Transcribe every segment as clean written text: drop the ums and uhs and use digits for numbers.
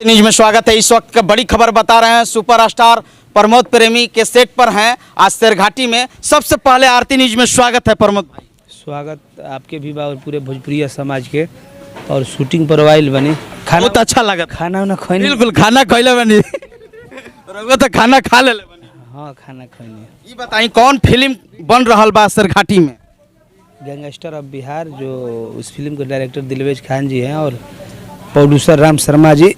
News में स्वागत है। इस वक्त का बड़ी खबर बता रहे हैं। सुपरस्टार प्रमोद प्रेमी के सेट पर हैं आज शेरघाटी में। सबसे पहले आरती न्यूज में स्वागत है प्रमोद भाई। स्वागत आपके भी और पूरे भोजपुरी समाज के। और शूटिंग पर वाइल बनी, खाना बहुत अच्छा लगा। खाना वाना खैनी, बिल्कुल खाना खैले बनी रउआ तो खाना खा ले बनी। हाँ खाना खैनी। ये बताई कौन फिल्म बन रहा बा शेरघाटी में? गैंगस्टर ऑफ बिहार, जो उस फिल्म के डायरेक्टर दिलवेज खान जी हैं और प्रोड्यूसर राम शर्मा जी।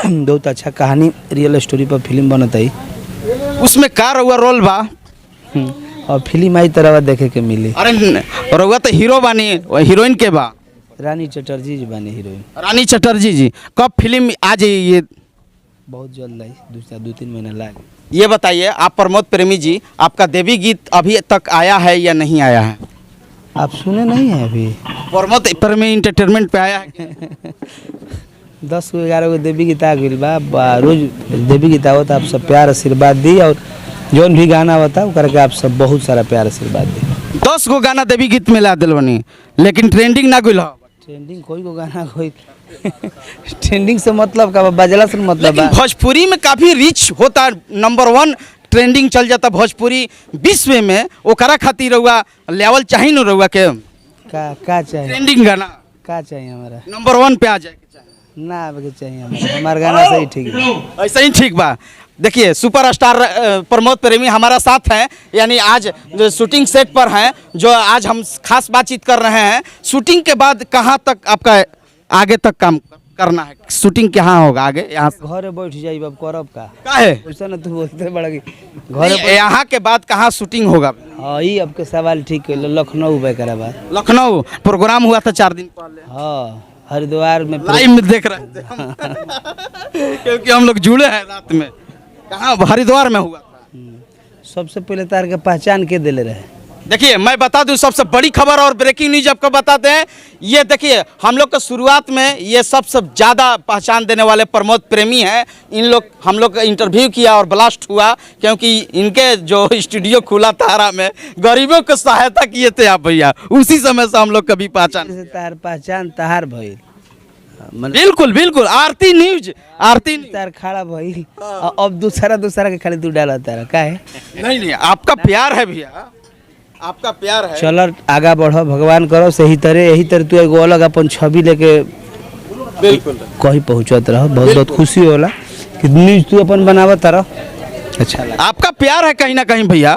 बहुत अच्छा कहानी रियल स्टोरी पर फिल्म बनत है। उसमें का रउआ रोल बा? और फिल्म आई तरह देखे के मिली। अरे रउआ तो हीरो बानी, हीरोइन के बा? रानी चटर्जी जी बनी हीरोइन। रानी चटर्जी जी। कब फिल्म आ जाए? ये बहुत जल्द आई, 2-3 महीना लगे। ये बताइए आप प्रमोद प्रेमी जी, आपका देवी गीत अभी तक आया है या नहीं आया है? आप सुने नहीं हैं अभी? प्रमोद प्रेमी इंटरटेनमेंट पे आया है? 10-11 देवी गीत आ गई बा। रोज देवी गीत आवत, आप सब प्यार आशीर्वाद दी। और जौन भी गाना होता है करके आप सब बहुत सारा प्यार आशीर्वाद दी। 10 गो गाना देवी गीत में ला दिल बनी, लेकिन ट्रेंडिंग ना गुल। ट्रेंडिंग कोई को गाना कोई ट्रेंडिंग से मतलब का बजला से मतलब लेकिन भोजपुरी में काफी रिच होता, नंबर 1 ट्रेंडिंग चल जाता भोजपुरी विश्व में। ओकरा खातिर रहुआ लेवल चाहिए न रहुआ के का चाहिए ट्रेंडिंग गाना का चाहिए हमारा नंबर 1 पे आ जाए ना आवे चाहिए हमारा गाना सही ठीक है। ऐसा ही ठीक बा। देखिए सुपरस्टार प्रमोद प्रेमी हमारा साथ हैं, यानी आज जो शूटिंग सेट पर हैं, जो आज हम खास बातचीत कर रहे हैं। शूटिंग के बाद कहाँ तक आपका आगे तक काम करना है? शूटिंग कहाँ होगा आगे? यहाँ घरे बैठ जाइए अब करब का है ऐसा ना तू बोलते बड़ा घरे। यहाँ के बाद कहाँ शूटिंग होगा? हाँ ये आपके सवाल ठीक है। लखनऊ बेकरा बात। लखनऊ प्रोग्राम हुआ था 4 दिन पहले। हाँ हरिद्वार में लाइव में देख रहे थे हम। क्योंकि हम लोग जुड़े हैं रात में। कहाँ? हरिद्वार में हुआ था। सबसे पहले तार के पहचान के दिले रहे। देखिए मैं बता दूं सबसे बड़ी खबर और ब्रेकिंग न्यूज आपको बताते हैं। ये देखिए हम लोग को शुरुआत में ये सबसे ज़्यादा पहचान देने वाले प्रमोद प्रेमी हैं। हम लोग का इंटरव्यू किया और ब्लास्ट हुआ, क्योंकि इनके जो स्टूडियो खुला तारा में गरीबों को सहायता किए थे आप भैया। उसी समय से हम लोग कभी तार पहचान तहार भइल। बिल्कुल बिल्कुल। आरती न्यूज तार खड़ा भइल। अब दूसरा के खाली तू डाला तारा का है? नहीं आपका प्यार है भैया, आपका प्यार है। चल आगा बढ़ो, भगवान करो सही तरह। यही तरह तू एगो अलग अपन छवि लेके बिल्कुल कहीं पहुँचत रहो। बहुत बहुत खुशी होला कि न्यूज तू अपन बनावत रहो। अच्छा लगा। आपका प्यार है कहीं ना कहीं भैया।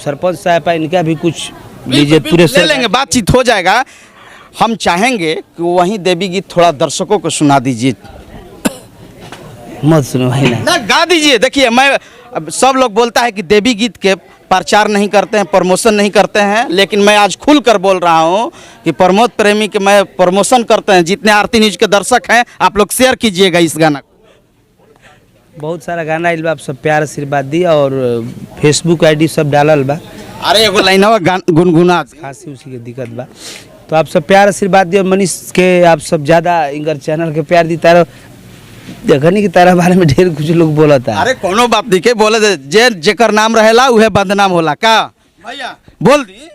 सरपंच साहब इनका भी कुछ लीजिए, पूरे ले लेंगे, बातचीत हो जाएगा। हम चाहेंगे कि वहीं देवी गीत थोड़ा दर्शकों को सुना दीजिए। मत सुनो भाई ना गा दीजिए। देखिए मैं सब लोग बोलता है कि देवी गीत के प्रचार नहीं करते हैं, प्रमोशन नहीं करते हैं, लेकिन मैं आज खुल कर बोल रहा हूं कि प्रमोद प्रेमी के मैं प्रमोशन करते हैं। जितने आरती न्यूज के दर्शक हैं आप लोग शेयर कीजिएगा इस गाना को। बहुत सारा गाना आइल बा, आप सब प्यार आशीर्वाद दी। और फेसबुक आईडी सब डालल बा। अरे एगो लाइनवा गुनगुना खांसी उसी के दिक्कत बा, तो आप सब प्यार आशीर्वाद दी। और मनीष के आप सब ज़्यादा इनकर चैनल के प्यार दी। तारा देखनी कि तारा बारे में ढेर कुछ लोग बोला था। अरे कोनो बात नहीं के बोले जे जेकर नाम रहेला उहे बदनाम होला का भैया? बोल दी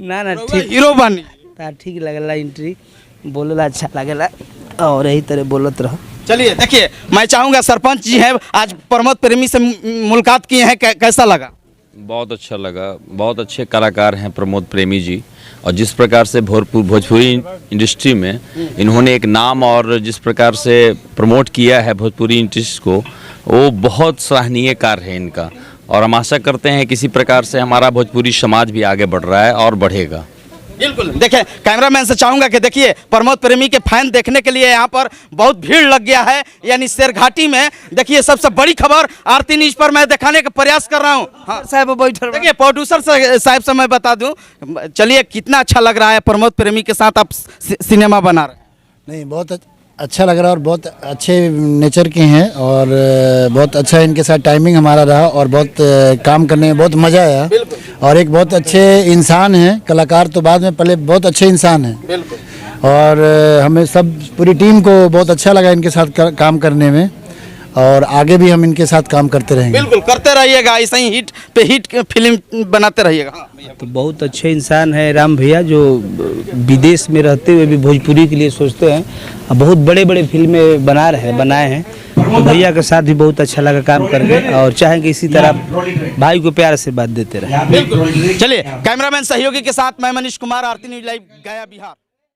ना ठीक हीरो बनी तार ठीक लगेला, एंट्री बोलेला अच्छा लगेला और यही तरह बोलत रहो। चलिए देखिए मैं चाहूँगा सरपंच जी हैं, आज प्रमोद प्रेमी से मुलाकात किए हैं, कैसा लगा? बहुत अच्छा लगा। बहुत अच्छे कलाकार हैं प्रमोद प्रेमी जी। और जिस प्रकार से भोजपुरी इंडस्ट्री में इन्होंने एक नाम और जिस प्रकार से प्रमोट किया है भोजपुरी इंडस्ट्री को, वो बहुत सराहनीय कार्य है इनका। और हम आशा करते हैं किसी प्रकार से हमारा भोजपुरी समाज भी आगे बढ़ रहा है और बढ़ेगा। बिल्कुल। देखिए कैमरामैन से चाहूंगा कि देखिए प्रमोद प्रेमी के फैन देखने के लिए यहाँ पर बहुत भीड़ लग गया है, यानी शेरघाटी में। देखिए सबसे बड़ी खबर आरती न्यूज पर मैं दिखाने का प्रयास कर रहा हूँ। हाँ साहब बैठल। देखिए प्रोड्यूसर साहब से मैं बता दूं, चलिए कितना अच्छा लग रहा है प्रमोद प्रेमी के साथ आप सिनेमा बना रहे हैं। नहीं बहुत अच्छा लग रहा है और बहुत अच्छे नेचर के हैं और बहुत अच्छा इनके साथ टाइमिंग हमारा रहा और बहुत काम करने में बहुत मज़ा आया। और एक बहुत अच्छे इंसान हैं, कलाकार तो बाद में, पहले बहुत अच्छे इंसान हैं। और हमें सब पूरी टीम को बहुत अच्छा लगा इनके साथ काम करने में। और आगे भी हम इनके साथ काम करते रहेंगे। बिल्कुल करते रहिएगा, ऐसे ही हिट पे हिट फिल्म बनाते रहिएगा। हाँ, भैया। तो बहुत अच्छे इंसान है राम भैया, जो विदेश में रहते हुए भी भोजपुरी के लिए सोचते हैं और बहुत बड़े बड़े फिल्में बनाए हैं। तो भैया के साथ भी बहुत अच्छा लगा काम करके, और चाहेंगे इसी तरह भाई को प्यार से बात देते रहे। बिल्कुल। चलिए कैमरामैन सहयोगी के साथ मैं मनीष कुमार, आरती न्यूज लाइव, गया, बिहार।